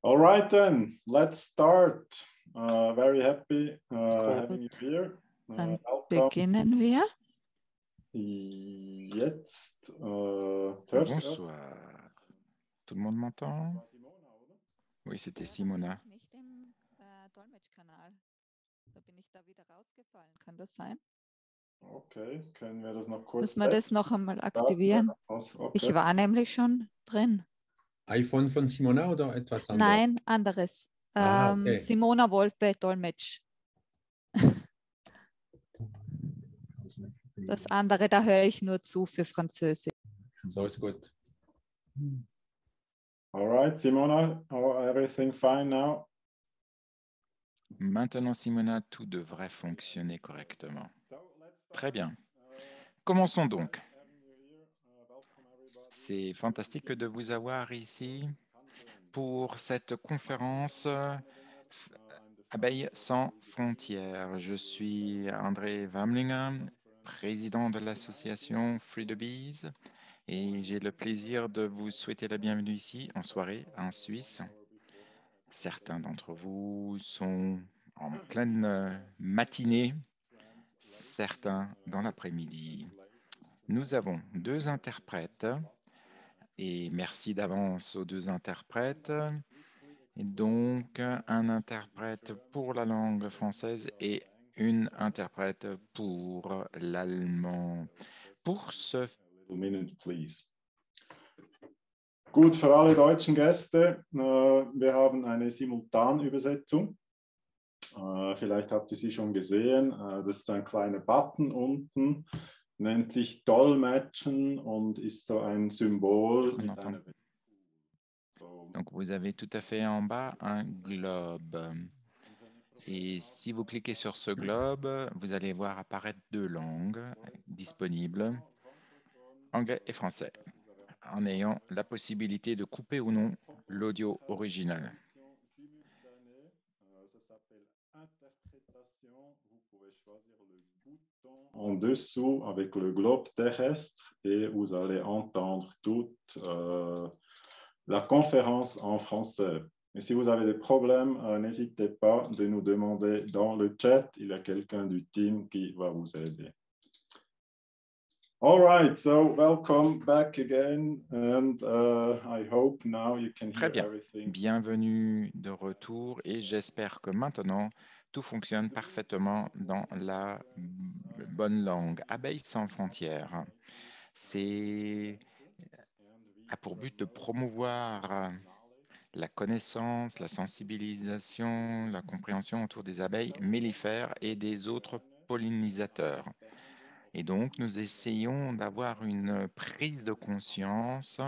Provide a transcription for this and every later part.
All right then, let's start. Very happy having you Gut, here. dann Welcome. beginnen wir. Jetzt, Bonsoir. Tout le monde m'entend? Oui, c'était Simona. Nicht im Dolmetschkanal. Da bin ich da wieder rausgefallen. Kann das sein? Okay, können wir das noch kurz Müssen wir das noch einmal aktivieren? Okay. Ich war nämlich schon drin. iPhone von Simona oder etwas anderes? Nein, anderes. Okay. Simona Wolpe, Dolmetsch. Das andere, da höre ich nur zu für Französisch. So ist gut. All right, Simona, everything fine now? Maintenant, Simona, tout devrait fonctionner correctement. Très bien. Commençons donc. C'est fantastique de vous avoir ici pour cette conférence Abeilles sans frontières. Je suis André Wamlinger, président de l'association Free the Bees, et j'ai le plaisir de vous souhaiter la bienvenue ici en soirée en Suisse. Certains d'entre vous sont en pleine matinée, certains dans l'après-midi. Nous avons deux interprètes et merci d'avance aux deux interprètes. Et donc, un interprète pour la langue française et une interprète pour l'allemand. Pour ce... Minute, please. Gut, für alle deutschen Gäste, wir haben eine Simultanübersetzung. Vielleicht habt ihr sie schon gesehen. Das ist ein kleiner Button unten, nennt sich Dolmetschen und ist so ein Symbol. Donc, vous avez tout à fait en bas un globe. Et si vous cliquez sur ce globe, vous allez voir apparaître deux langues disponibles, anglais et français, en ayant la possibilité de couper ou non l'audio original. Ça s'appelle interprétation. Vous pouvez choisir le bouton en dessous avec le globe terrestre et vous allez entendre toute la conférence en français. Et si vous avez des problèmes, n'hésitez pas de nous demander dans le chat. Il y a quelqu'un du team qui va vous aider. All right, so welcome back again, and I hope now you can Très hear bien. everything. Bienvenue de retour et j'espère que maintenant tout fonctionne parfaitement dans la bonne langue. Abeilles sans frontières, c'est a pour but de promouvoir la connaissance, la sensibilisation, la compréhension autour des abeilles mellifères et des autres pollinisateurs. Et donc, nous essayons d'avoir une prise de conscience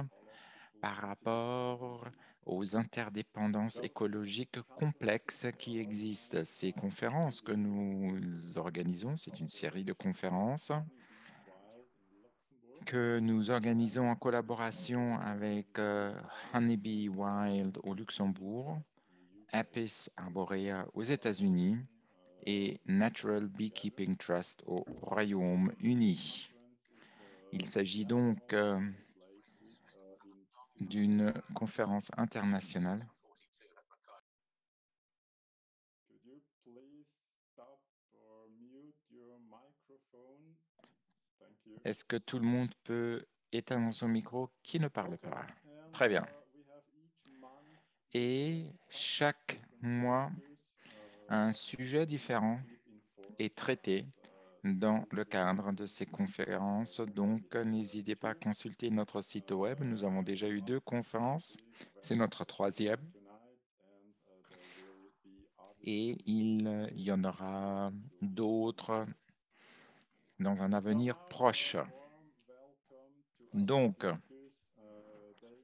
par rapport aux interdépendances écologiques complexes qui existent. Ces conférences que nous organisons, c'est une série de conférences que nous organisons en collaboration avec Honeybee Wild au Luxembourg, Apis arborea aux États-Unis et Natural Beekeeping Trust au Royaume-Uni. Il s'agit donc d'une conférence internationale. Est-ce que tout le monde peut éteindre son micro qui ne parle pas? Très bien. Et chaque mois, un sujet différent est traité dans le cadre de ces conférences. Donc, n'hésitez pas à consulter notre site web. Nous avons déjà eu 2 conférences. C'est notre 3e. Et il y en aura d'autres dans un avenir proche. Donc,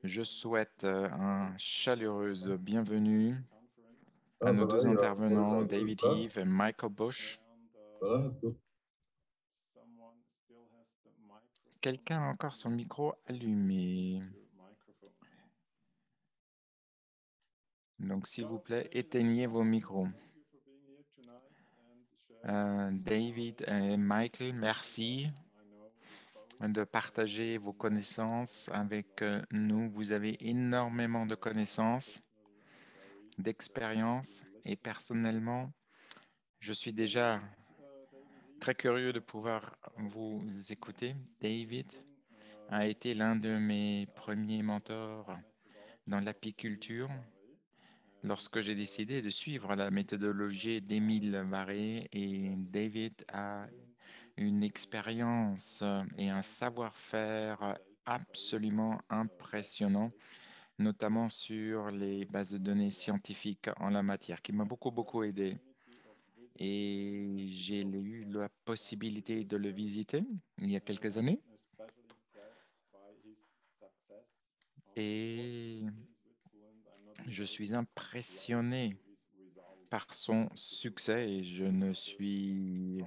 je souhaite un chaleureuse bienvenue à nos 2 intervenants, David Heath et Michael Bush. Quelqu'un a encore son micro allumé. Donc, s'il vous plaît, éteignez vos micros. David et Michael, merci de partager vos connaissances avec nous. Vous avez énormément de connaissances d'expérience et personnellement, je suis déjà très curieux de pouvoir vous écouter. David a été l'un de mes premiers mentors dans l'apiculture lorsque j'ai décidé de suivre la méthodologie d'Émile Varé, et David a une expérience et un savoir-faire absolument impressionnant, notamment sur les bases de données scientifiques en la matière, qui m'a beaucoup aidé. Et j'ai eu la possibilité de le visiter il y a quelques années. Et je suis impressionné par son succès et je ne suis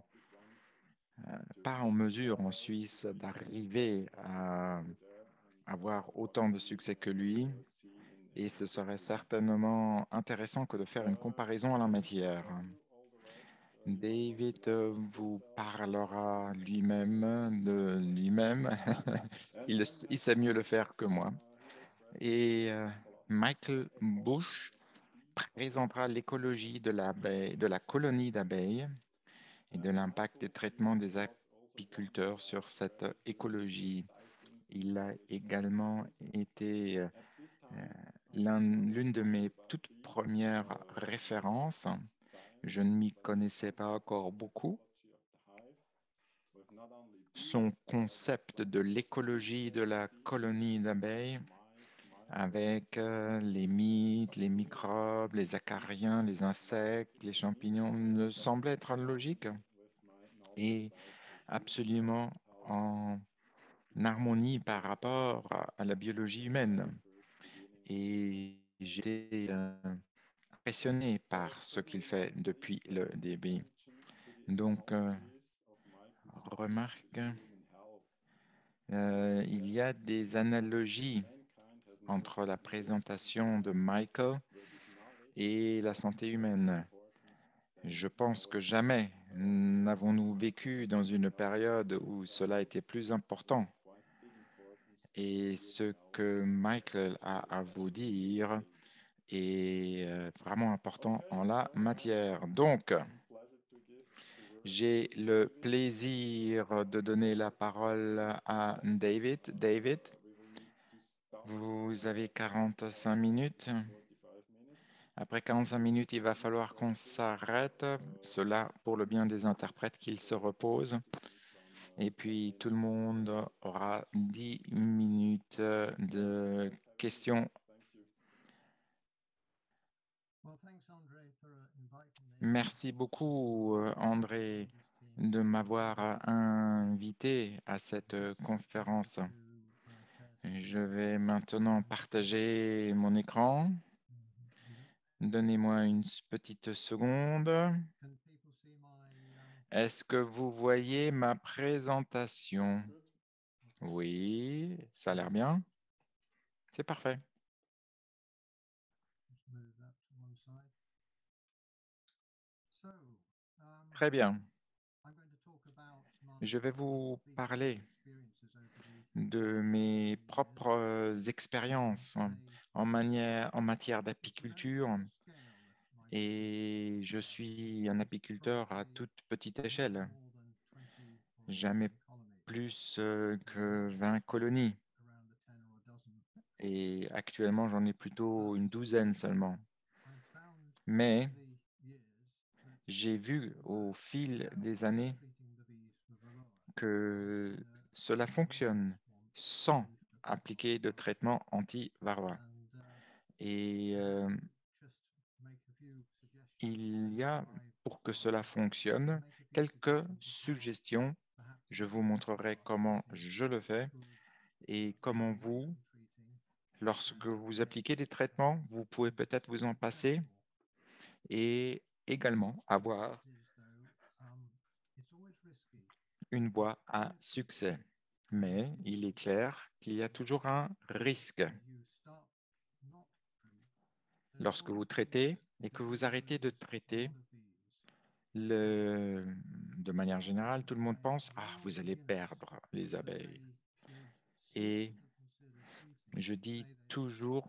pas en mesure en Suisse d'arriver à avoir autant de succès que lui. Et ce serait certainement intéressant que de faire une comparaison en la matière. David vous parlera lui-même de lui-même. Il sait mieux le faire que moi. Et Michael Bush présentera l'écologie de la colonie d'abeilles et de l'impact des traitements des apiculteurs sur cette écologie. Il a également été l'une de mes toutes premières références. Je ne m'y connaissais pas encore beaucoup. Son concept de l'écologie de la colonie d'abeilles avec les mythes, les microbes, les acariens, les insectes, les champignons me semble être logique et absolument en harmonie par rapport à la biologie humaine. Et j'étais impressionné par ce qu'il fait depuis le début. Donc, remarque, il y a des analogies entre la présentation de Michael et la santé humaine. Je pense que jamais n'avons-nous vécu dans une période où cela était plus important. Et ce que Michael a à vous dire est vraiment important en la matière. Donc, j'ai le plaisir de donner la parole à David. David, vous avez 45 minutes. Après 45 minutes, il va falloir qu'on s'arrête. Cela pour le bien des interprètes, qu'ils se reposent. Et puis, tout le monde aura 10 minutes de questions. Merci beaucoup, André, de m'avoir invité à cette conférence. Je vais maintenant partager mon écran. Donnez-moi une petite seconde. Est-ce que vous voyez ma présentation? Oui, ça a l'air bien. C'est parfait. Très bien. Je vais vous parler de mes propres expériences en matière d'apiculture. Et je suis un apiculteur à toute petite échelle. Jamais plus que 20 colonies. Et actuellement, j'en ai plutôt une douzaine seulement. Mais j'ai vu au fil des années que cela fonctionne sans appliquer de traitement anti-varroa. Et il y a, pour que cela fonctionne, quelques suggestions. Je vous montrerai comment je le fais et comment vous, lorsque vous appliquez des traitements, vous pouvez peut-être vous en passer et également avoir une voie à succès. Mais il est clair qu'il y a toujours un risque. Lorsque vous traitez et que vous arrêtez de traiter, de manière générale, tout le monde pense « Ah, vous allez perdre les abeilles ». Et je dis toujours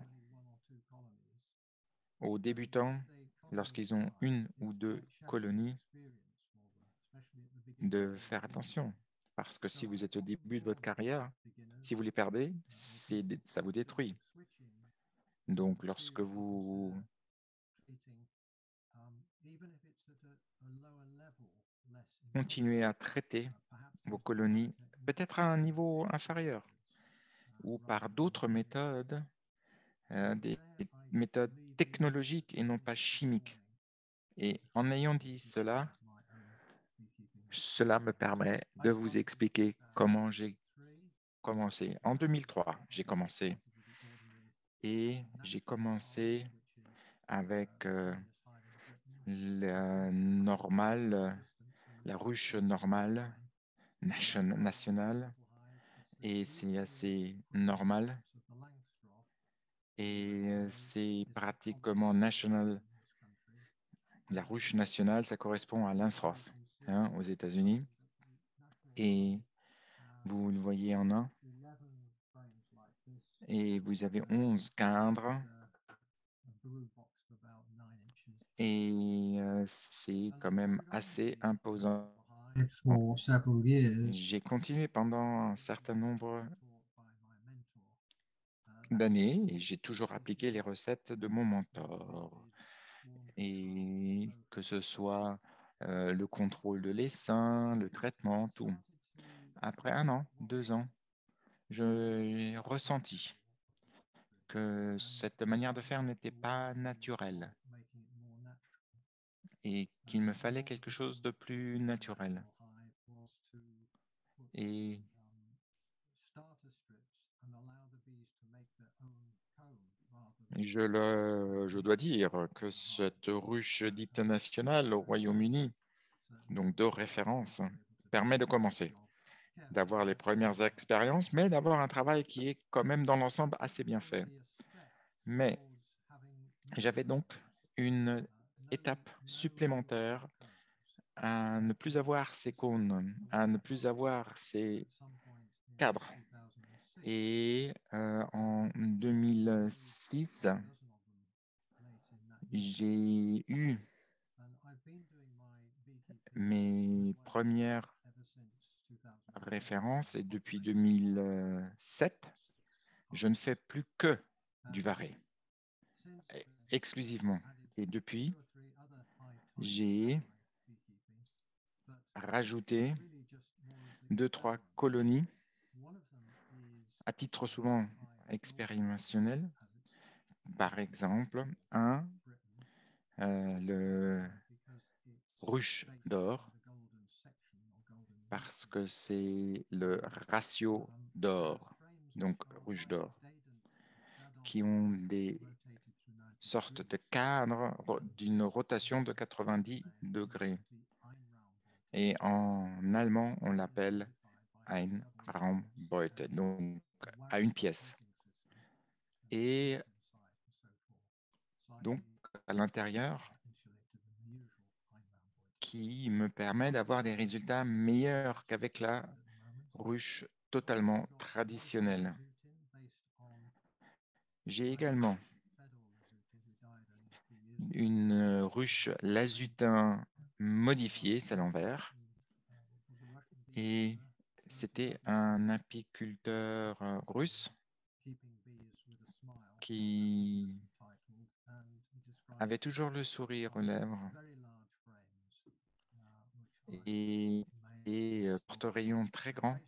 aux débutants, lorsqu'ils ont une ou deux colonies, de faire attention. Parce que si vous êtes au début de votre carrière, si vous les perdez, ça vous détruit. Donc, lorsque vous continuez à traiter vos colonies, peut-être à un niveau inférieur, ou par d'autres méthodes, des méthodes technologiques et non pas chimiques. Et en ayant dit cela, cela me permet de vous expliquer comment j'ai commencé. En 2003, j'ai commencé. Et j'ai commencé avec la normale, la ruche normale, nationale. Et c'est assez normal. Et c'est pratiquement national. La ruche nationale, ça correspond à Landsroth aux États-Unis. Et vous le voyez en un. Et vous avez 11 cadres. Et c'est quand même assez imposant. J'ai continué pendant un certain nombre d'années et j'ai toujours appliqué les recettes de mon mentor. Et que ce soit le contrôle de l'essaim, le traitement, tout. Après 1 an, 2 ans, j'ai ressenti que cette manière de faire n'était pas naturelle et qu'il me fallait quelque chose de plus naturel. Et je dois dire que cette ruche dite nationale au Royaume-Uni, donc de référence, permet de commencer, d'avoir les premières expériences, mais d'avoir un travail qui est quand même dans l'ensemble assez bien fait. Mais j'avais donc une étape supplémentaire à ne plus avoir ces cônes, à ne plus avoir ces cadres. Et en 2006, j'ai eu mes premières références et depuis 2007, je ne fais plus que du varé, exclusivement. Et depuis, j'ai rajouté 2-3 colonies à titre souvent expérimentationnel. Par exemple, le ruche d'or, parce que c'est le ratio d'or, donc ruche d'or, qui ont des sortes de cadres d'une rotation de 90 degrés. Et en allemand, on l'appelle ein Raumbeute, donc à une pièce. Et donc, à l'intérieur, qui me permet d'avoir des résultats meilleurs qu'avec la ruche totalement traditionnelle. J'ai également une ruche lazutin modifiée, c'est l'envers. Et c'était un apiculteur russe qui avait toujours le sourire aux lèvres et porte-rayons très grands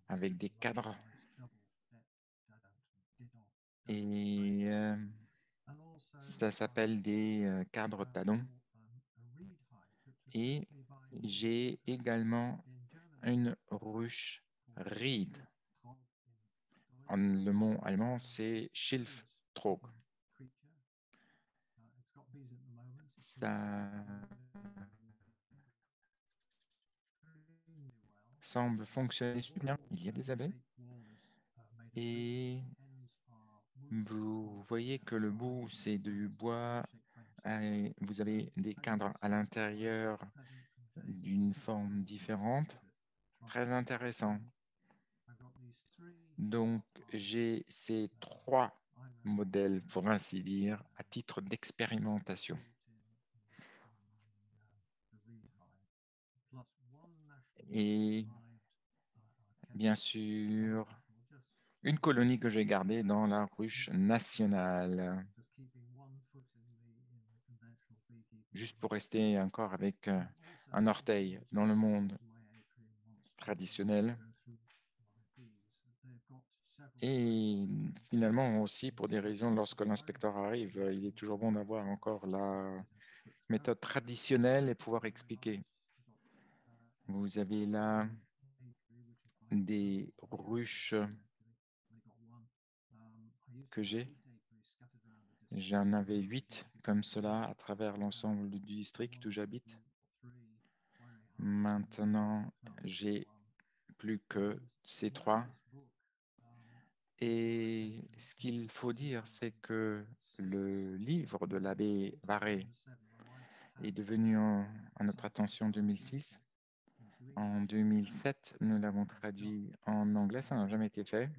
avec des cadres. Et ça s'appelle des cadres talons. Et j'ai également une ruche Ried. Le mot allemand, c'est Schilftrog. Ça semble fonctionner super bien. Il y a des abeilles. Et vous voyez que le bout, c'est du bois. Et vous avez des cadres à l'intérieur d'une forme différente. Très intéressant. Donc, j'ai ces 3 modèle, pour ainsi dire, à titre d'expérimentation. Et bien sûr, une colonie que j'ai gardée dans la ruche nationale, juste pour rester encore avec un orteil dans le monde traditionnel. Et finalement aussi, pour des raisons, lorsque l'inspecteur arrive, il est toujours bon d'avoir encore la méthode traditionnelle et pouvoir expliquer. Vous avez là des ruches que j'ai. J'en avais 8 comme cela à travers l'ensemble du district où j'habite. Maintenant, j'ai plus que ces 3. Et ce qu'il faut dire, c'est que le livre de l'abbé Varé est devenu à notre attention en 2006. En 2007, nous l'avons traduit en anglais, ça n'a jamais été fait.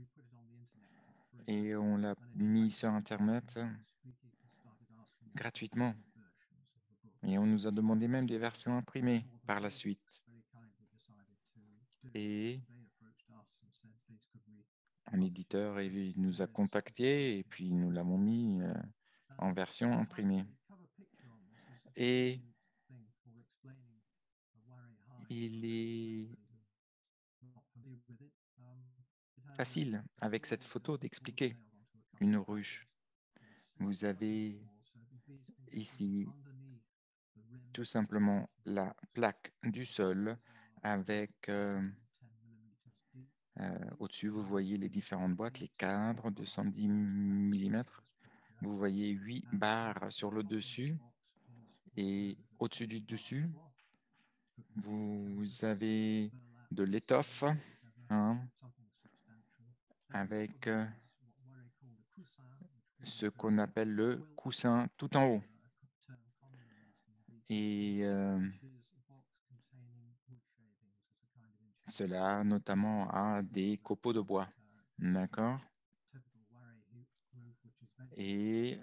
Et on l'a mis sur Internet gratuitement. Et on nous a demandé même des versions imprimées par la suite. Et un éditeur nous a contactés et puis nous l'avons mis en version imprimée. Et il est facile avec cette photo d'expliquer une ruche. Vous avez ici tout simplement la plaque du sol avec au-dessus, vous voyez les différentes boîtes, les cadres de 110 mm. Vous voyez 8 barres sur le dessus et au-dessus du dessus, vous avez de l'étoffe avec ce qu'on appelle le coussin tout en haut. Et cela notamment a des copeaux de bois. D'accord? Et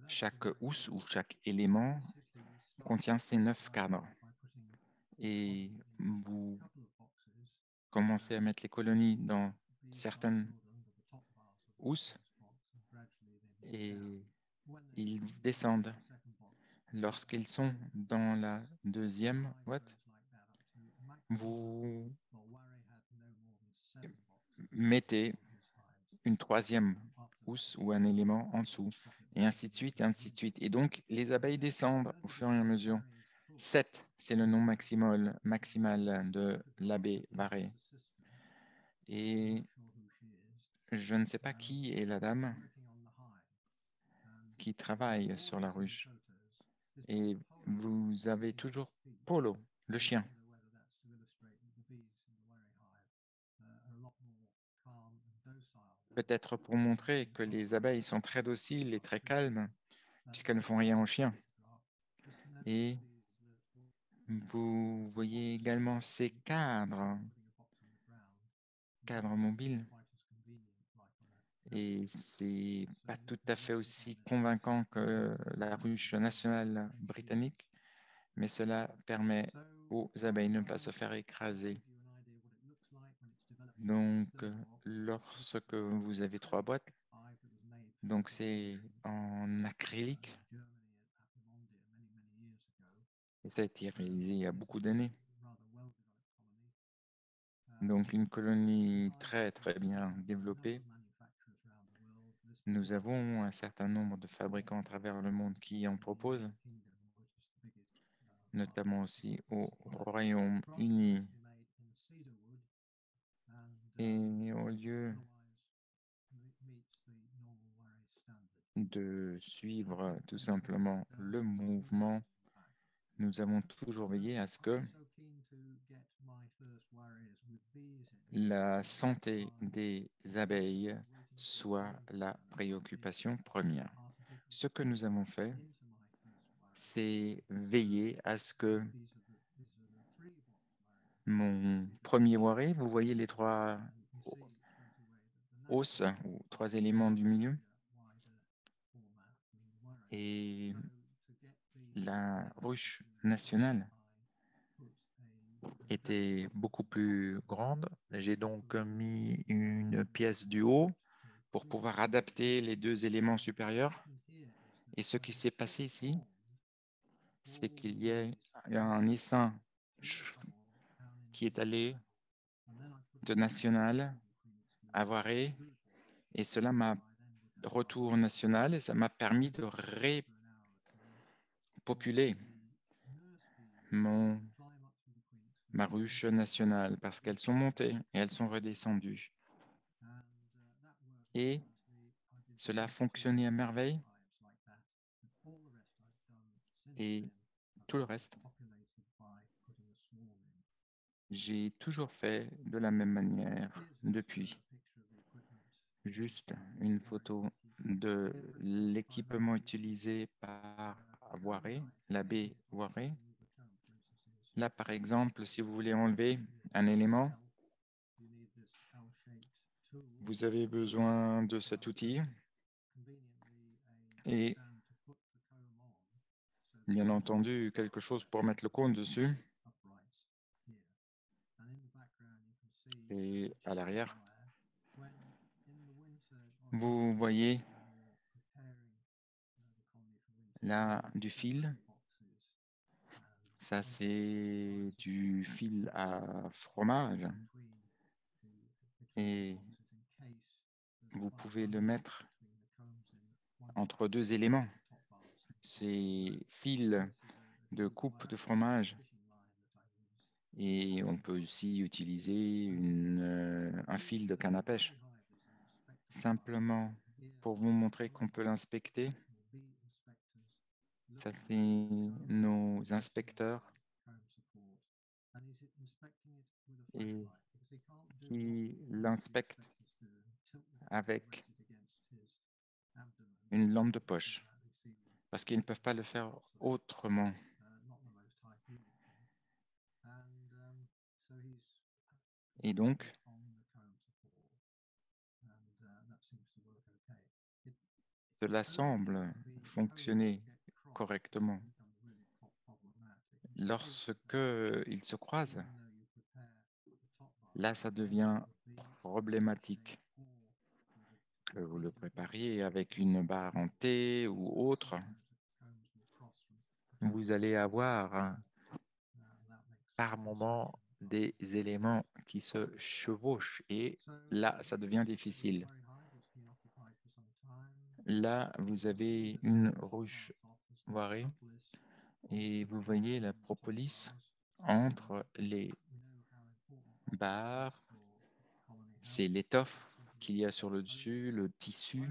chaque housse ou chaque élément contient ces 9 cadres. Et vous commencez à mettre les colonies dans certaines housses et ils descendent. Lorsqu'ils sont dans la deuxième boîte, vous mettez une troisième housse ou un élément en dessous, et ainsi de suite, et ainsi de suite. Et donc, les abeilles descendent au fur et à mesure. 7, c'est le nom maximal de l'abbé Varé. Et je ne sais pas qui est la dame qui travaille sur la ruche. Et vous avez toujours Polo, le chien. Peut-être pour montrer que les abeilles sont très dociles et très calmes, puisqu'elles ne font rien aux chiens. Et vous voyez également ces cadres mobiles. Et c'est pas tout à fait aussi convaincant que la ruche nationale britannique, mais cela permet aux abeilles de ne pas se faire écraser. Donc, lorsque vous avez 3 boîtes, donc c'est en acrylique, et ça a été réalisé il y a beaucoup d'années. Donc, une colonie très, très bien développée. Nous avons un certain nombre de fabricants à travers le monde qui en proposent, notamment aussi au Royaume-Uni. Et au lieu de suivre tout simplement le mouvement, nous avons toujours veillé à ce que la santé des abeilles soit la préoccupation première. Ce que nous avons fait, c'est veiller à ce que mon premier waré, vous voyez les 3 hausse ou 3 éléments du milieu. Et la ruche nationale était beaucoup plus grande. J'ai donc mis une pièce du haut pour pouvoir adapter les 2 éléments supérieurs. Et ce qui s'est passé ici, c'est qu'il y a un essaim qui est allé de national à Voiré, et cela m'a retour national et ça m'a permis de repopuler ma ruche nationale parce qu'elles sont montées et elles sont redescendues. Et cela a fonctionné à merveille. Et tout le reste, j'ai toujours fait de la même manière depuis. Juste une photo de l'équipement utilisé par Voiré, l'abbé Voiré. Là, par exemple, si vous voulez enlever un élément, vous avez besoin de cet outil et bien entendu quelque chose pour mettre le cône dessus. Et à l'arrière, vous voyez là du fil. Ça, c'est du fil à fromage. Et vous pouvez le mettre entre 2 éléments. C'est fil de coupe de fromage. Et on peut aussi utiliser un fil de canne à pêche. Simplement pour vous montrer qu'on peut l'inspecter. Ça, c'est nos inspecteurs et qui l'inspectent avec une lampe de poche parce qu'ils ne peuvent pas le faire autrement. Et donc, cela semble fonctionner correctement. Lorsque ils se croisent, là, ça devient problématique. Que vous le prépariez avec une barre en T ou autre, vous allez avoir par moment des éléments qui se chevauchent et là, ça devient difficile. Là, vous avez une ruche Voiré et vous voyez la propolis entre les barres. C'est l'étoffe qu'il y a sur le dessus, le tissu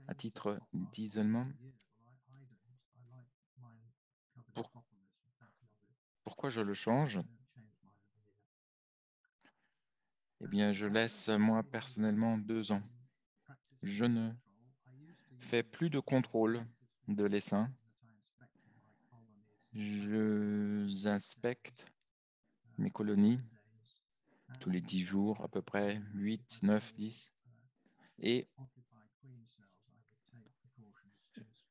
à titre d'isolement. Pourquoi je le change? Eh bien, je laisse moi personnellement 2 ans. Je ne fais plus de contrôle de l'essaim. Je inspecte mes colonies tous les 10 jours, à peu près 8, 9, 10. Et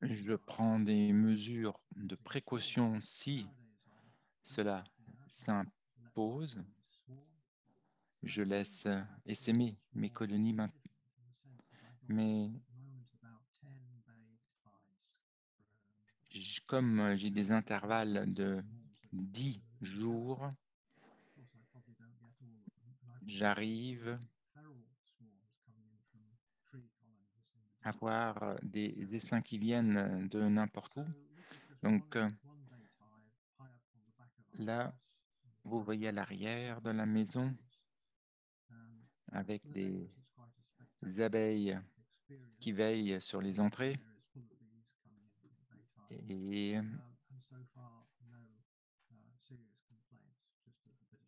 je prends des mesures de précaution si cela s'impose. Je laisse essaimer mes colonies maintenant. Mais comme j'ai des intervalles de 10 jours, j'arrive à avoir des essaims qui viennent de n'importe où. Donc là, vous voyez à l'arrière de la maison avec des abeilles qui veillent sur les entrées. Et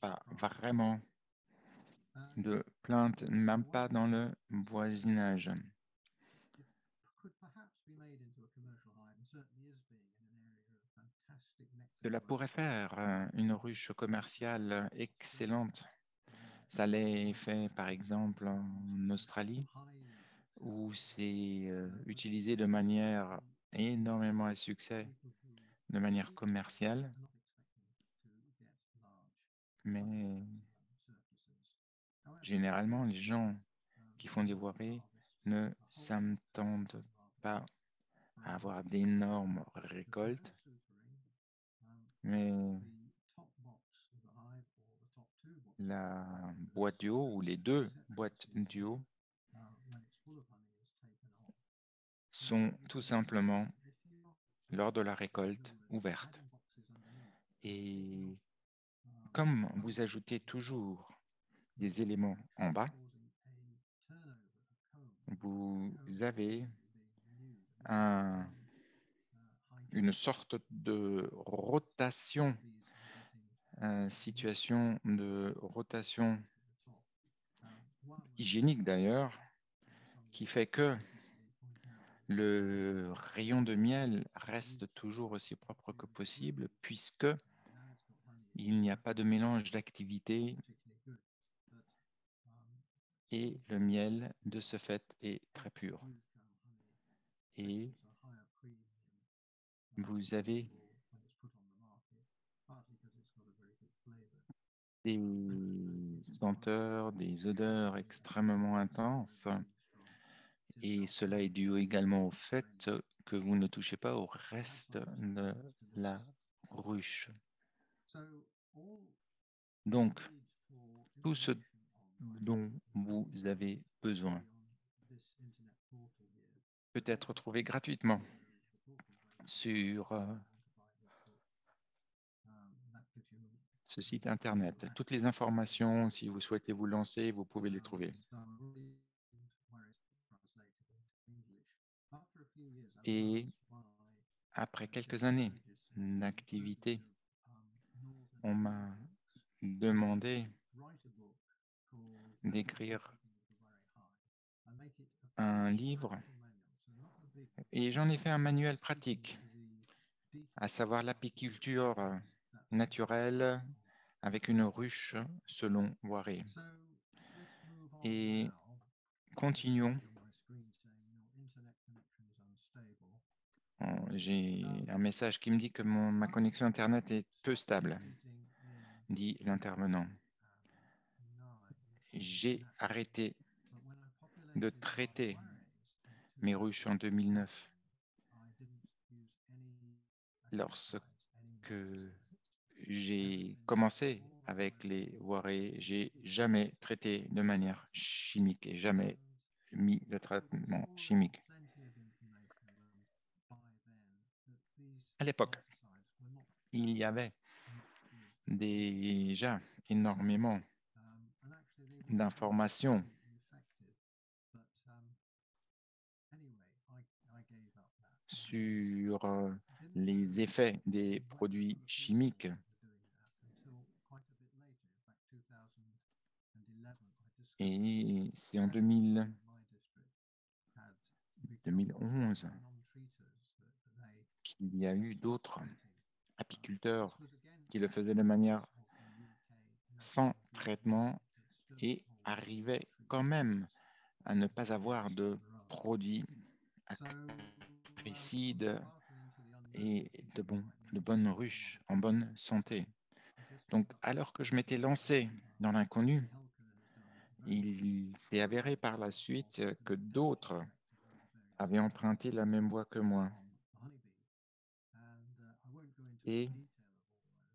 pas vraiment de plaintes, même pas dans le voisinage. Cela pourrait faire une ruche commerciale excellente Ça l'est fait, par exemple, en Australie, où c'est utilisé de manière énormément à succès, de manière commerciale, mais généralement, les gens qui font des voiries ne s'attendent pas à avoir d'énormes récoltes, mais la boîte du haut ou les deux boîtes du haut sont tout simplement, lors de la récolte, ouvertes. Et comme vous ajoutez toujours des éléments en bas, vous avez une sorte de rotation, situation de rotation hygiénique d'ailleurs, qui fait que le rayon de miel reste toujours aussi propre que possible puisque il n'y a pas de mélange d'activités et le miel de ce fait est très pur. Et vous avez des senteurs, des odeurs extrêmement intenses et cela est dû également au fait que vous ne touchez pas au reste de la ruche. Donc, tout ce dont vous avez besoin peut être trouvé gratuitement sur ce site internet. Toutes les informations, si vous souhaitez vous lancer, vous pouvez les trouver. Et après quelques années d'activité, on m'a demandé d'écrire un livre et j'en ai fait un manuel pratique, à savoir l'apiculture naturelle avec une ruche selon Voiré. Et continuons. J'ai un message qui me dit que ma connexion Internet est peu stable, dit l'intervenant. J'ai arrêté de traiter mes ruches en 2009 lorsque j'ai commencé avec les Voiré. J'ai jamais traité de manière chimique et jamais mis de traitement chimique. À l'époque, il y avait déjà énormément d'informations sur les effets des produits chimiques. Et c'est en 2011 qu'il y a eu d'autres apiculteurs qui le faisaient de manière sans traitement et arrivaient quand même à ne pas avoir de produits acricides et de bonnes ruches en bonne santé. Donc, alors que je m'étais lancé dans l'inconnu, il s'est avéré par la suite que d'autres avaient emprunté la même voie que moi. Et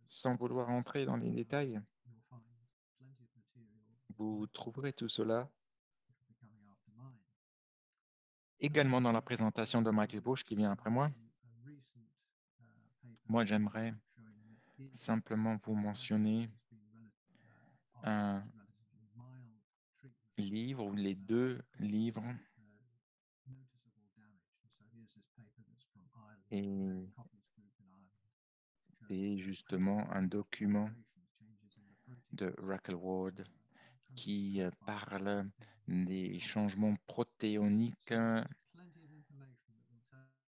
sans vouloir entrer dans les détails, vous trouverez tout cela également dans la présentation de Michael Bush qui vient après moi. Moi, j'aimerais simplement vous mentionner un livre ou les deux livres et c'est justement un document de Raquel Ward qui parle des changements protéoniques.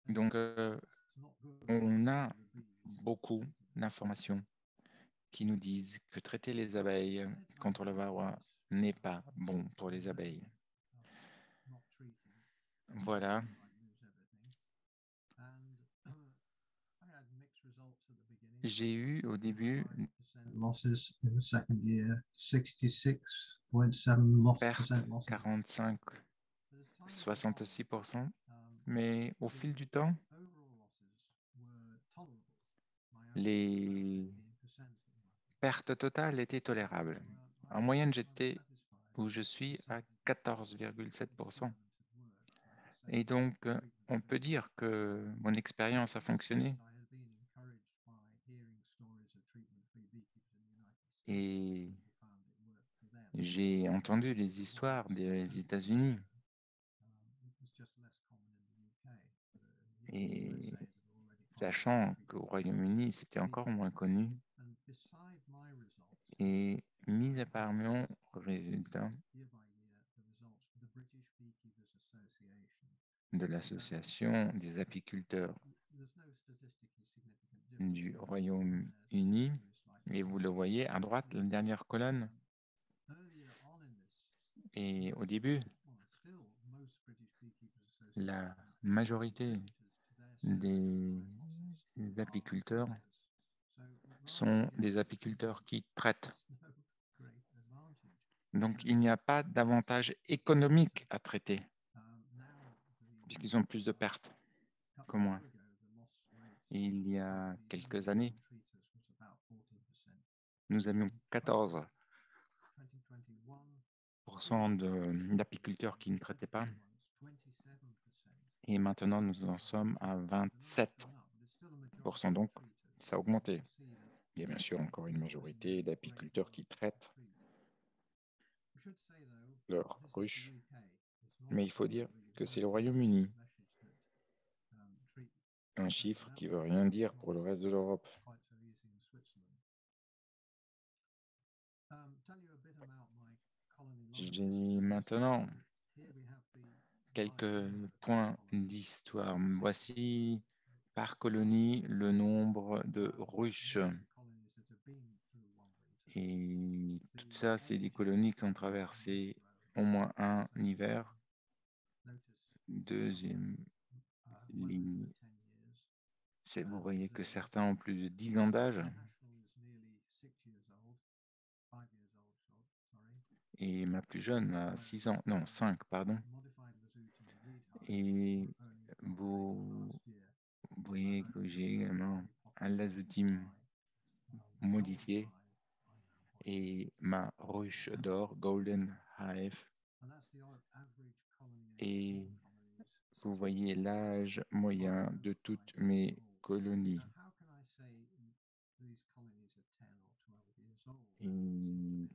Donc, on a beaucoup d'informations qui nous disent que traiter les abeilles contre le varroa n'est pas bon pour les abeilles. Voilà. J'ai eu au début losses in the second year, 66.7% perte losses. 45, 66%, mais au fil du temps, les pertes totales étaient tolérables. En moyenne, j'étais où je suis à 14,7%. Et donc, on peut dire que mon expérience a fonctionné. Et j'ai entendu les histoires des États-Unis. Et sachant qu'au Royaume-Uni, c'était encore moins connu. Et mis à part mon résultat de l'association des apiculteurs du Royaume-Uni, et vous le voyez à droite, la dernière colonne. Et au début, la majorité des apiculteurs sont des apiculteurs qui traitent. Donc, il n'y a pas d'avantage économique à traiter, puisqu'ils ont plus de pertes que moi. Et il y a quelques années, nous avions 14% d'apiculteurs qui ne traitaient pas. Et maintenant, nous en sommes à 27%. Donc, ça a augmenté. Il y a bien sûr encore une majorité d'apiculteurs qui traitent leurs ruches. Mais il faut dire que c'est le Royaume-Uni. Un chiffre qui ne veut rien dire pour le reste de l'Europe. J'ai maintenant quelques points d'histoire. Voici par colonie le nombre de ruches. Et tout ça, c'est des colonies qui ont traversé au moins un hiver. Deuxième ligne. Vous voyez que certains ont plus de 10 ans d'âge. Et ma plus jeune a 6 ans, non, 5, pardon. Et vous voyez que j'ai également un lazotime modifié et ma ruche d'or, Golden Hive. Et vous voyez l'âge moyen de toutes mes colonies. Et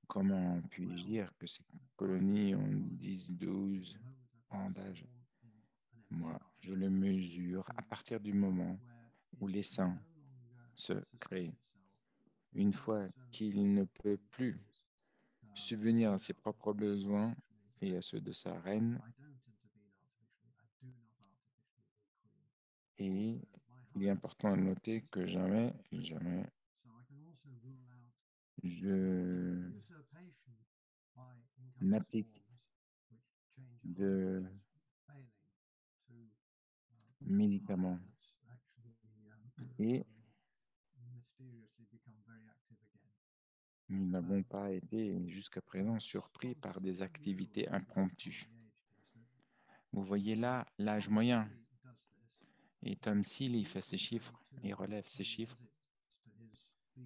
comment puis-je dire que ces colonies ont 10-12 ans d'âge? Moi, je le mesure à partir du moment où l'essaim se crée. Une fois qu'il ne peut plus subvenir à ses propres besoins et à ceux de sa reine, et il est important de noter que jamais je n'applique de médicaments. Et nous n'avons pas été jusqu'à présent surpris par des activités impromptues. Vous voyez là l'âge moyen. Et Tom Seeley fait ses chiffres et relève ses chiffres.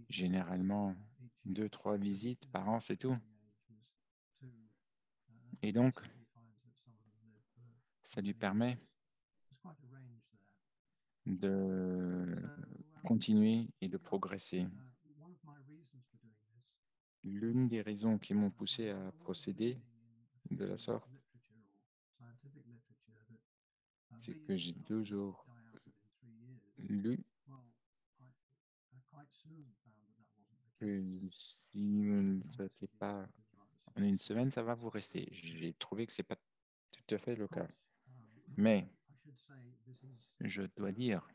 Généralement, 2-3 visites par an, c'est tout. Et donc, ça lui permet de continuer et de progresser. L'une des raisons qui m'ont poussé à procéder de la sorte, c'est que j'ai toujours lu que si vous ne le faites pas en une semaine, ça va vous rester. J'ai trouvé que ce n'est pas tout à fait le cas. Mais je dois dire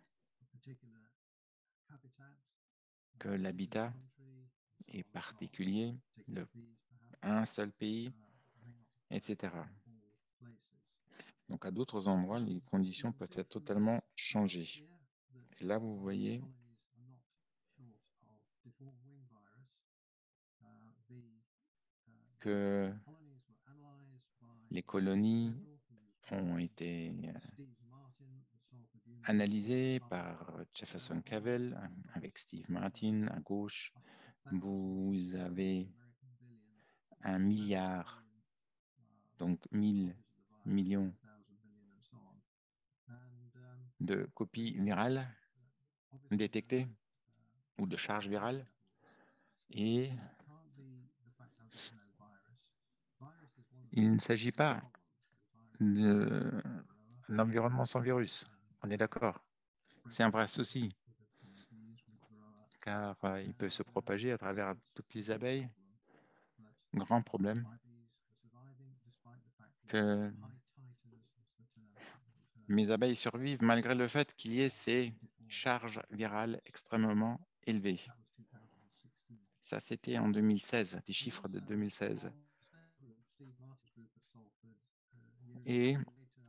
que l'habitat est particulier. un seul pays, etc. Donc, à d'autres endroits, les conditions peuvent être totalement changées. Et là, vous voyez que les colonies ont été analysées par Jefferson Cavell avec Steve Martin à gauche. Vous avez 1 milliard, donc 1000 millions de copies virales détectées ou de charges virales. Et il ne s'agit pas de l'environnement sans virus. On est d'accord. C'est un vrai souci, car il peut se propager à travers toutes les abeilles. Grand problème que mes abeilles survivent malgré le fait qu'il y ait ces charges virales extrêmement élevées. Ça, c'était en 2016, des chiffres de 2016. Et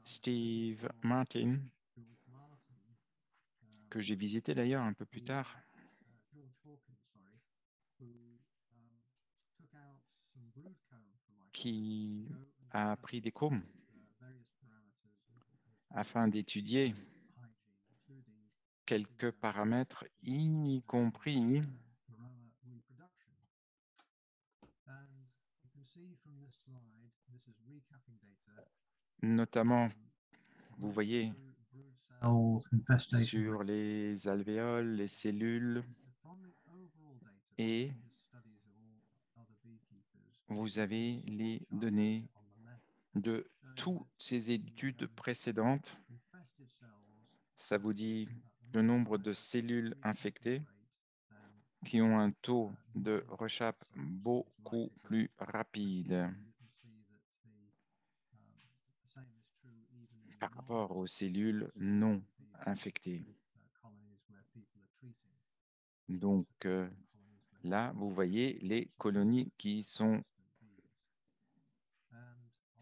Steve Martin, que j'ai visité d'ailleurs un peu plus tard, qui a pris des combes afin d'étudier quelques paramètres, y compris notamment, vous voyez, sur les alvéoles, les cellules, et vous avez les données de toutes ces études précédentes. Ça vous dit le nombre de cellules infectées qui ont un taux de rechappe beaucoup plus rapide par rapport aux cellules non infectées. Donc là, vous voyez les colonies qui sont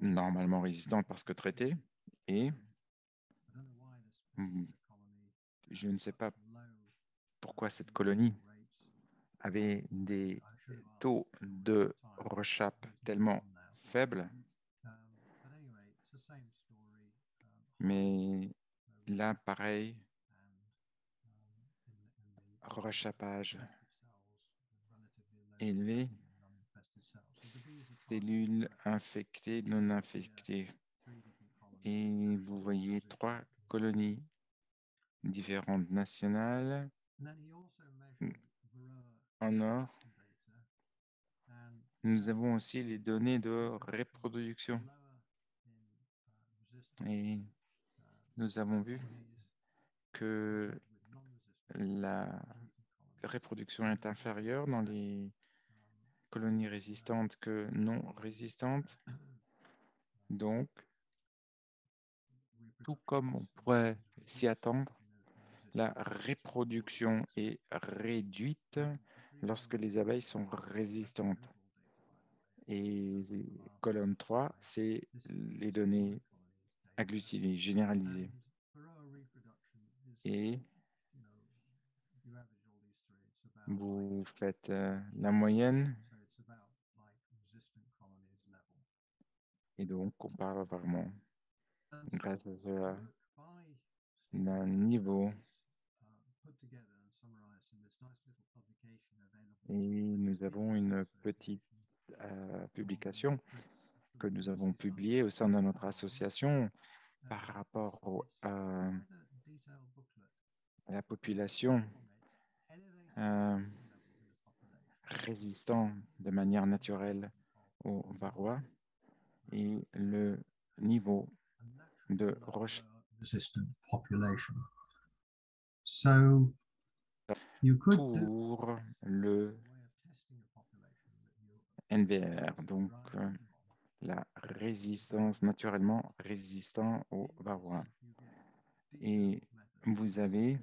normalement résistantes parce que traitées, et je ne sais pas pourquoi cette colonie avait des taux de rechappe tellement faibles, mais là, pareil, rechappage élevé, cellules infectées, non infectées. Et vous voyez 3 colonies différentes nationales en or. Nous avons aussi les données de reproduction. Et nous avons vu que la reproduction est inférieure dans les colonies résistantes que non résistantes. Donc, tout comme on pourrait s'y attendre, la reproduction est réduite lorsque les abeilles sont résistantes. Et colonne 3, c'est les données agglutinées, généralisées. Et vous faites la moyenne. Et donc, on parle vraiment, grâce à cela, d'un niveau. Et nous avons une petite publication que nous avons publiée au sein de notre association par rapport à la population résistant de manière naturelle aux varroa et le niveau de recherche pour le NVR, donc la résistance naturellement résistant au varroa. Et vous avez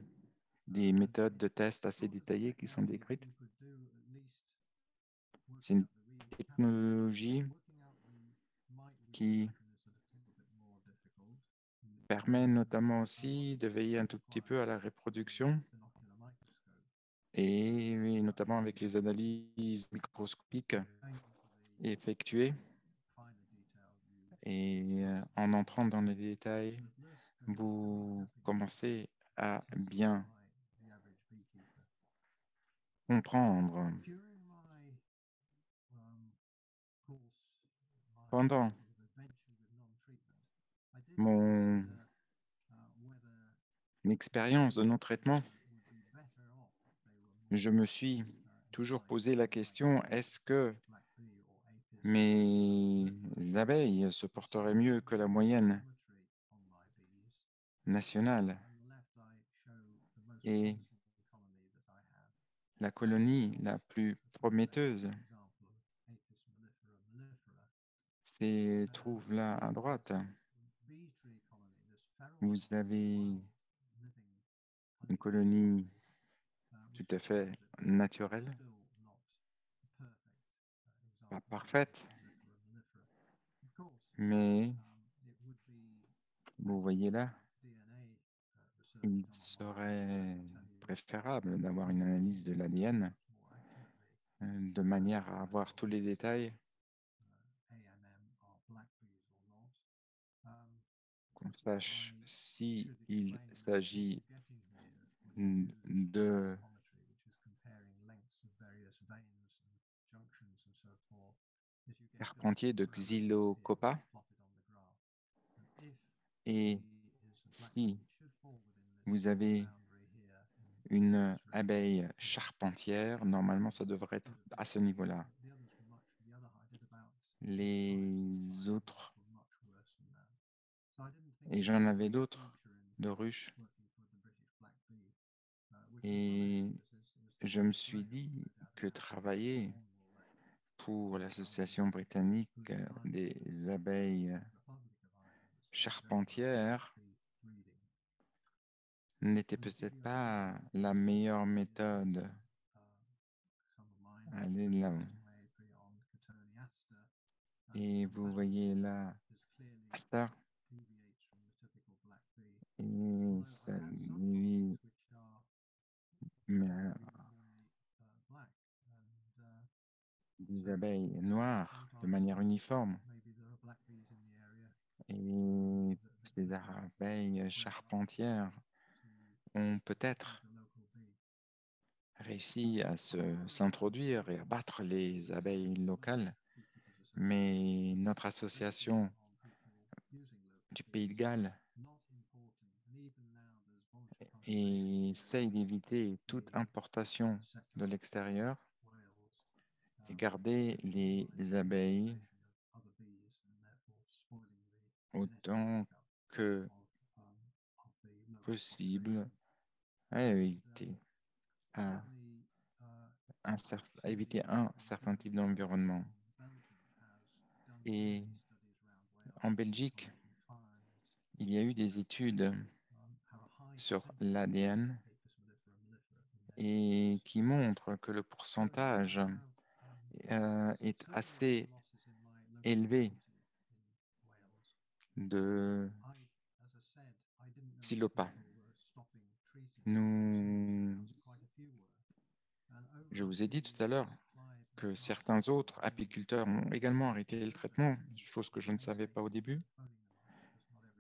des méthodes de test assez détaillées qui sont décrites. C'est une technologie qui permet notamment aussi de veiller un tout petit peu à la reproduction et notamment avec les analyses microscopiques effectuées. Et en entrant dans les détails, vous commencez à bien comprendre. Pendant mon expérience de non-traitement, je me suis toujours posé la question, est-ce que mes abeilles se porteraient mieux que la moyenne nationale? Et la colonie la plus prometteuse se trouve là à droite. Vous avez une colonie tout à fait naturelle, pas parfaite, mais vous voyez là, il serait préférable d'avoir une analyse de l'ADN de manière à avoir tous les détails, qu'on sache s'il s'agit de carpentier de Xylocopa, et si vous avez une abeille charpentière, normalement ça devrait être à ce niveau-là. Les autres, et j'en avais d'autres de ruches, et je me suis dit que travailler pour l'association britannique des abeilles charpentières n'était peut-être pas la meilleure méthode. Allez là. Et vous voyez là, Astor, et ça lui des abeilles noires de manière uniforme. Et ces abeilles charpentières ont peut-être réussi à s'introduire et à battre les abeilles locales, mais notre association du Pays de Galles essaye d'éviter toute importation de l'extérieur et garder les abeilles autant que possible à éviter un certain type d'environnement. Et en Belgique, il y a eu des études sur l'ADN et qui montrent que le pourcentage est assez élevé de Xylopa. Je vous ai dit tout à l'heure que certains autres apiculteurs ont également arrêté le traitement, chose que je ne savais pas au début,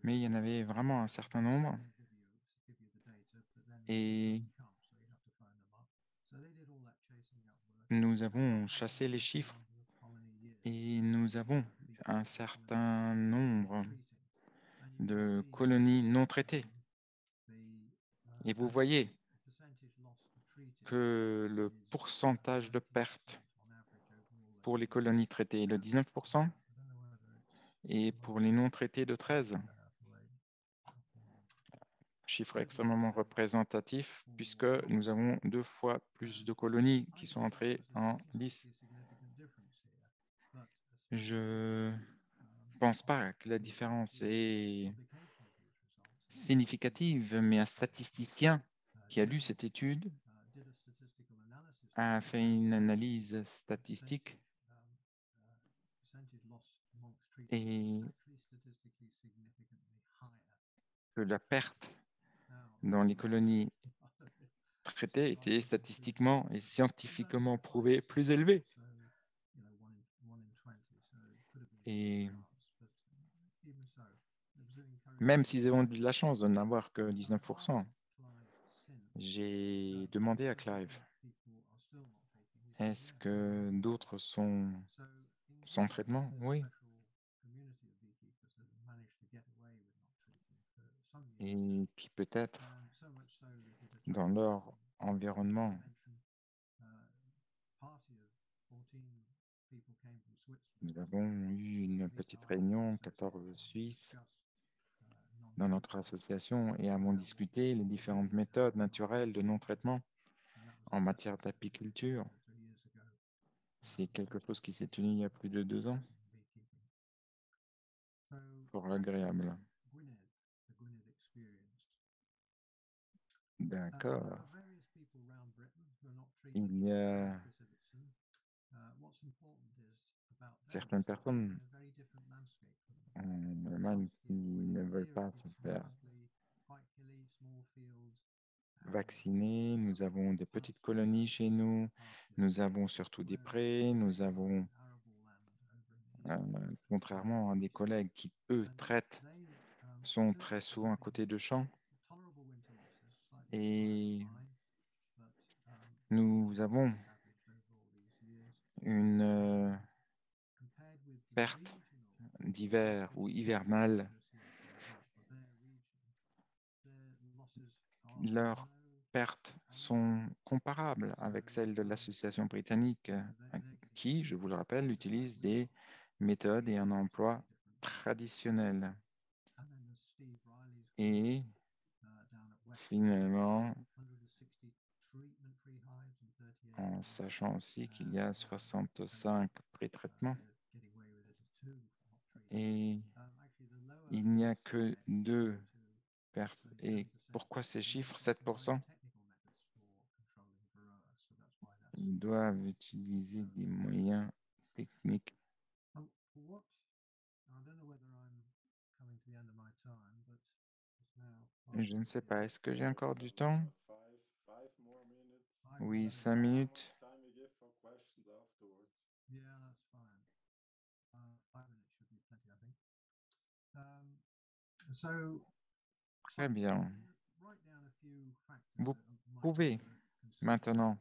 mais il y en avait vraiment un certain nombre. Et nous avons chassé les chiffres et nous avons un certain nombre de colonies non traitées. Et vous voyez que le pourcentage de perte pour les colonies traitées est de 19% et pour les non traitées de 13%. Chiffre extrêmement représentatif puisque nous avons 2 fois plus de colonies qui sont entrées en lice. Je ne pense pas que la différence est significative, mais un statisticien qui a lu cette étude a fait une analyse statistique et que la perte dans les colonies traitées était statistiquement et scientifiquement prouvée plus élevée. Et même s'ils ont eu de la chance de n'avoir que 19%, j'ai demandé à Clive, est-ce que d'autres sont sans traitement? Oui. Et qui peut-être, dans leur environnement, nous avons eu une petite réunion, 14 Suisses, dans notre association et avons discuté les différentes méthodes naturelles de non-traitement en matière d'apiculture. C'est quelque chose qui s'est tenu il y a plus de 2 ans. Fort agréable. D'accord. Il y a certaines personnes en Allemagne qui ne veulent pas se faire vacciner. Nous avons des petites colonies chez nous. Nous avons surtout des prés. Nous avons, contrairement à des collègues qui, eux, traitent, sont très souvent à côté de champs. Et nous avons une perte d'hiver ou hivernale. Leurs pertes sont comparables avec celles de l'association britannique qui, je vous le rappelle, utilise des méthodes et un emploi traditionnel. Et finalement, en sachant aussi qu'il y a 65 pré-traitements et il n'y a que 2 pertes. Et pourquoi ces chiffres? 7%? Ils doivent utiliser des moyens techniques. Je ne sais pas, est-ce que j'ai encore du temps? Oui, 5 minutes. Très bien. Vous pouvez maintenant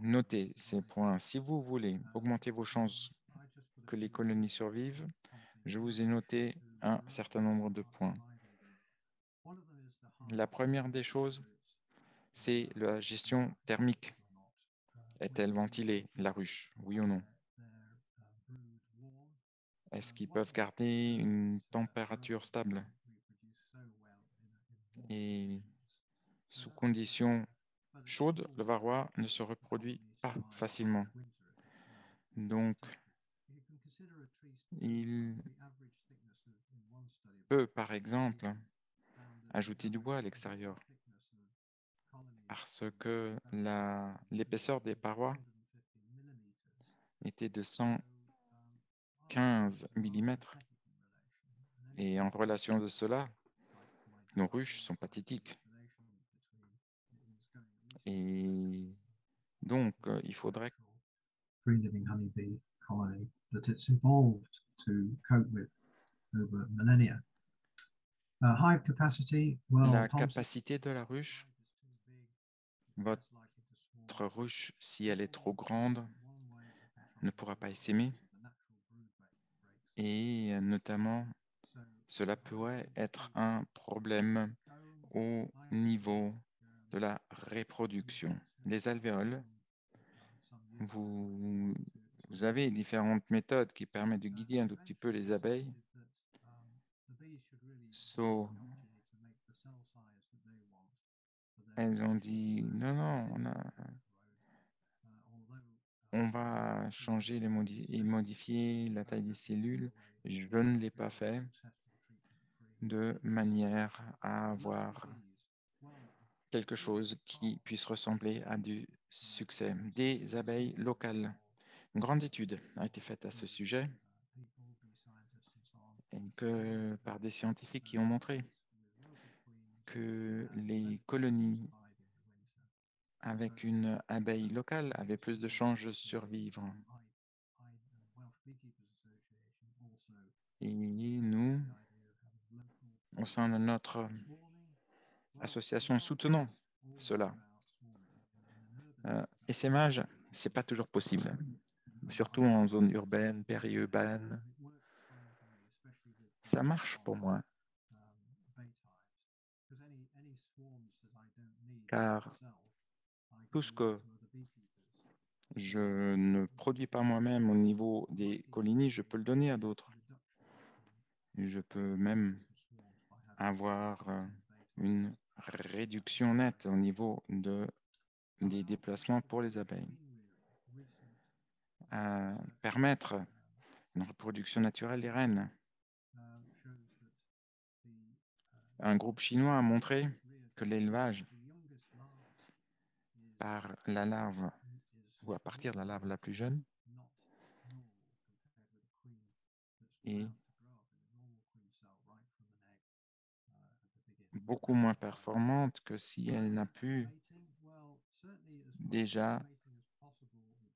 noter ces points. Si vous voulez augmenter vos chances que les colonies survivent, je vous ai noté un certain nombre de points. La première des choses, c'est la gestion thermique. Est-elle ventilée, la ruche? Oui ou non? Est-ce qu'ils peuvent garder une température stable? Et sous conditions chaudes, le varroa ne se reproduit pas facilement. Donc, il peut, par exemple, ajouter du bois à l'extérieur parce que l'épaisseur des parois était de 115 mm. Et en relation de cela, nos ruches sont pathétiques. Et donc, il faudrait free living honeybee colony that it's evolved to cope with over millennia. Hive capacity, well, la capacité de la ruche. Votre ruche, si elle est trop grande, ne pourra pas essaimer. Et notamment, cela pourrait être un problème au niveau de la reproduction. Les alvéoles, vous avez différentes méthodes qui permettent de guider un tout petit peu les abeilles. Elles ont dit non, on va changer et modifier la taille des cellules. Je ne l'ai pas fait de manière à avoir quelque chose qui puisse ressembler à du succès. Des abeilles locales. Une grande étude a été faite à ce sujet et que par des scientifiques qui ont montré que les colonies avec une abeille locale avaient plus de chances de survivre. Et nous, au sein de notre association, soutenons cela. Essaimage, ce n'est pas toujours possible, surtout en zone urbaine, périurbaine. Ça marche pour moi, car tout ce que je ne produis pas moi-même au niveau des colonies, je peux le donner à d'autres. Je peux même avoir une réduction nette au niveau des déplacements pour les abeilles. Permettre une reproduction naturelle des reines. Un groupe chinois a montré que l'élevage par la larve ou à partir de la larve la plus jeune est beaucoup moins performante que si elle n'a pu déjà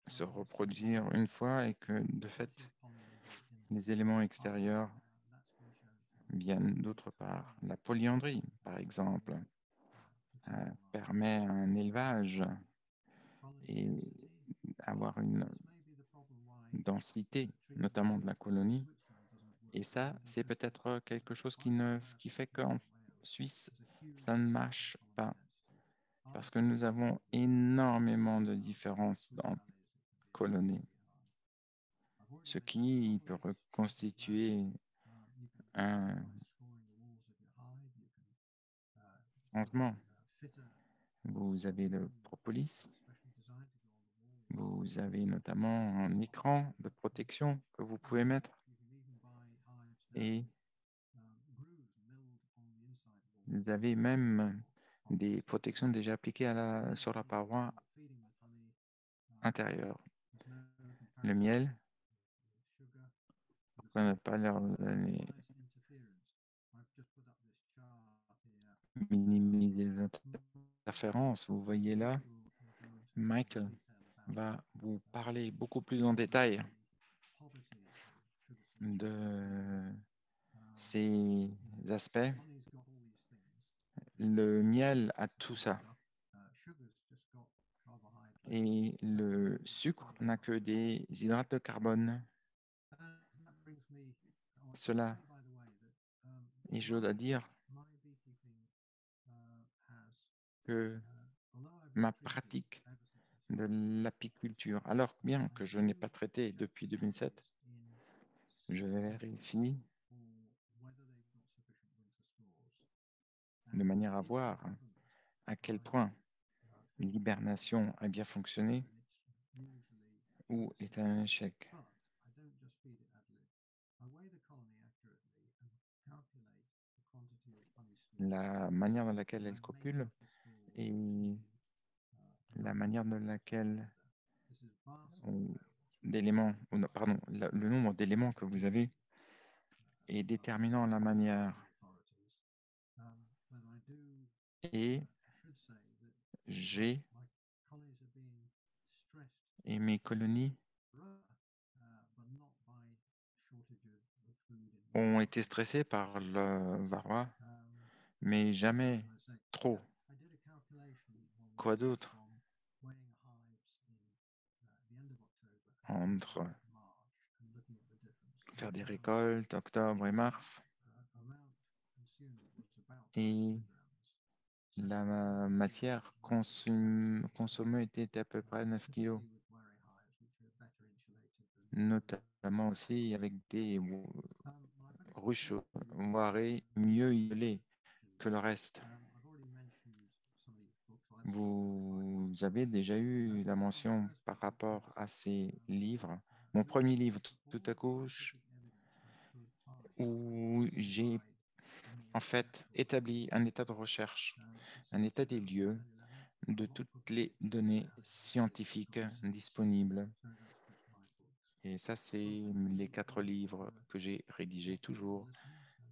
se reproduire une fois et que de fait les éléments extérieurs viennent d'autre part. La polyandrie, par exemple, permet un élevage et avoir une densité, notamment de la colonie. Et ça, c'est peut-être quelque chose qui fait qu'en Suisse, ça ne marche pas. Parce que nous avons énormément de différences dans colonies, ce qui peut reconstituer un changement. Vous avez le propolis, vous avez notamment un écran de protection que vous pouvez mettre et vous avez même des protections déjà appliquées sur la paroi intérieure. Le miel, pourquoi ne pas minimiser les interférences? Vous voyez là, Michael va vous parler beaucoup plus en détail de ces aspects. Le miel a tout ça. Et le sucre n'a que des hydrates de carbone. Cela, et je dois dire que ma pratique de l'apiculture, alors bien que je n'ai pas traité depuis 2007, je vérifie de manière à voir à quel point l'hibernation a bien fonctionné ou est un échec. La manière dans laquelle elle copule et la manière dans laquelle le nombre d'éléments que vous avez est déterminant la manière. Et mes colonies ont été stressées par le varroa, mais jamais trop. Quoi d'autre? Entre faire des récoltes, octobre et mars, et la matière consommée était à peu près 9 kg, notamment aussi avec des ruches moirées mieux isolées que le reste. Vous avez déjà eu la mention par rapport à ces livres. Mon premier livre, tout à gauche, où j'ai en fait établi un état de recherche, un état des lieux de toutes les données scientifiques disponibles Et ça, c'est les 4 livres que j'ai rédigés toujours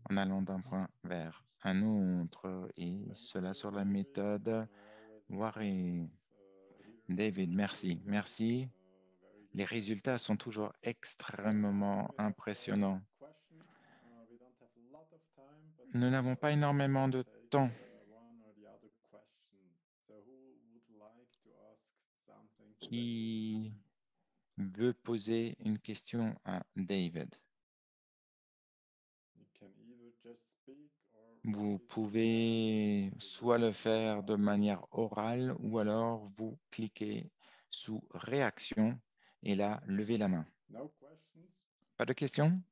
en allant d'un point vers un autre, et cela sur la méthode Waré. David, merci. Merci. Les résultats sont toujours extrêmement impressionnants. Nous n'avons pas énormément de temps. Qui veut poser une question à David? Vous pouvez soit le faire de manière orale ou alors vous cliquez sous réaction et là, levez la main. Pas de questions?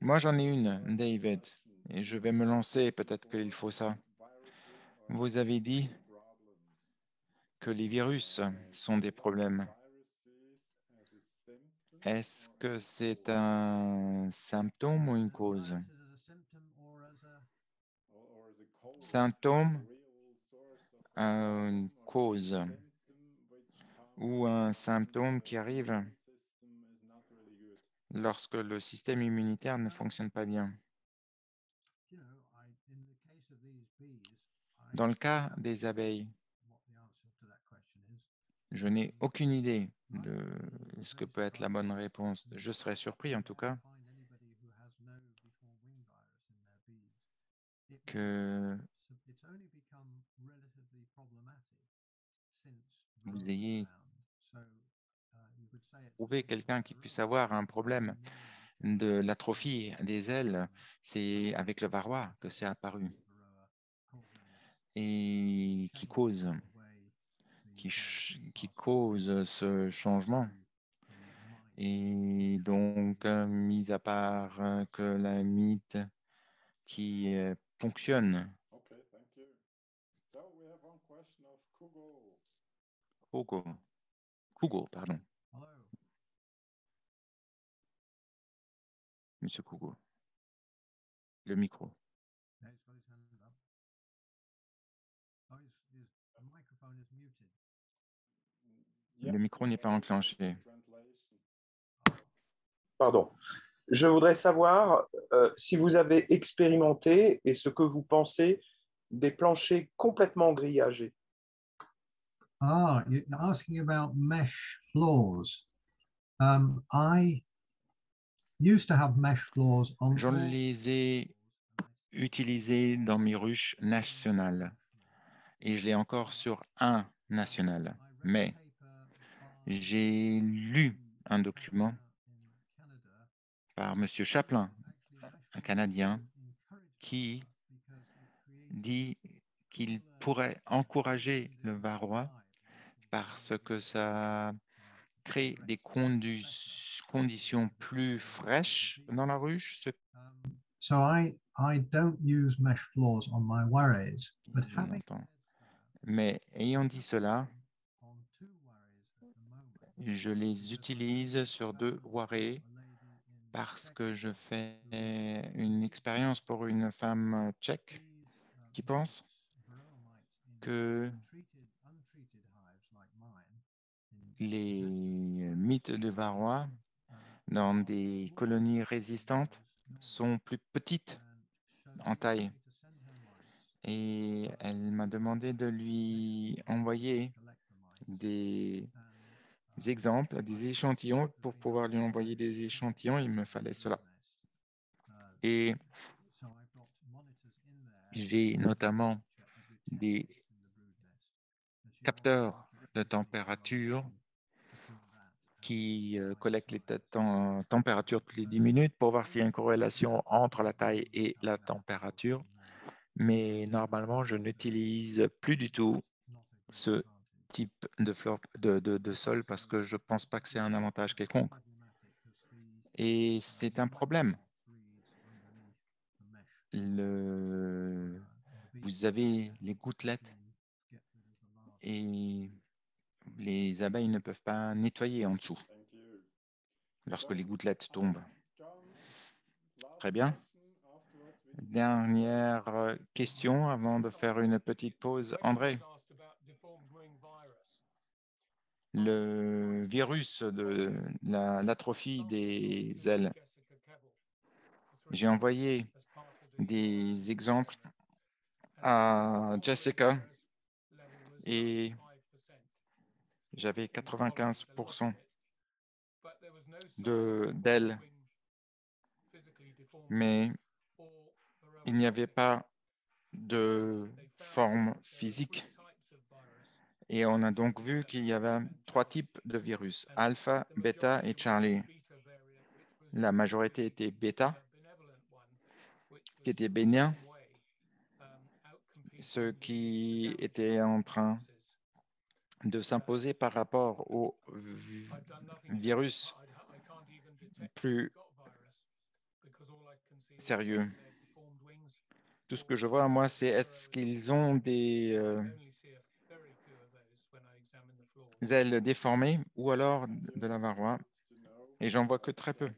Moi, j'en ai une, David, et je vais me lancer. Peut-être qu'il faut ça. Vous avez dit que les virus sont des problèmes. Est-ce que c'est un symptôme ou une cause? Symptôme, une cause ou un symptôme qui arrive lorsque le système immunitaire ne fonctionne pas bien. Dans le cas des abeilles, je n'ai aucune idée de ce que peut être la bonne réponse. Je serais surpris en tout cas que vous ayez trouvé quelqu'un qui puisse avoir un problème de l'atrophie des ailes. C'est avec le varroa que c'est apparu et qui cause ce changement. Et donc, mis à part que la mythe qui fonctionne. Hugo, pardon. Monsieur Hugo. Le micro. Le micro n'est pas enclenché. Pardon. Je voudrais savoir si vous avez expérimenté et ce que vous pensez des planchers complètement grillagés. Ah, you're asking about mesh floors. I used to have mesh floors on. Je les ai utilisés dans mes ruches nationales et je l'ai encore sur un national. Mais j'ai lu un document par M. Chaplin, un Canadien, qui dit qu'il pourrait encourager le varroa parce que ça crée des conditions plus fraîches dans la ruche. So I don't use mesh floors on my warrays, but mais ayant dit cela, je les utilise sur 2 warrays parce que je fais une expérience pour une femme tchèque qui pense que les mythes de varroa dans des colonies résistantes sont plus petites en taille. Et elle m'a demandé de lui envoyer des exemples, des échantillons. Pour pouvoir lui envoyer des échantillons, il me fallait cela. Et j'ai notamment des capteurs de température qui collectent les températures toutes les 10 minutes pour voir s'il y a une corrélation entre la taille et la température. Mais normalement, je n'utilise plus du tout ce type de sol parce que je ne pense pas que c'est un avantage quelconque. Et c'est un problème. Vous avez les gouttelettes et les abeilles ne peuvent pas nettoyer en dessous lorsque les gouttelettes tombent. Très bien. Dernière question avant de faire une petite pause. André, le virus de l'atrophie des ailes. J'ai envoyé des exemples à Jessica et j'avais 95% d'ailes, mais il n'y avait pas de forme physique. Et on a donc vu qu'il y avait 3 types de virus, alpha, bêta et Charlie. La majorité était bêta, qui était bénin, ce qui était en train de s'imposer par rapport au virus plus sérieux. Tout ce que je vois, moi, c'est est-ce qu'ils ont des ailes déformées ou alors de la varroa, et j'en vois que très peu.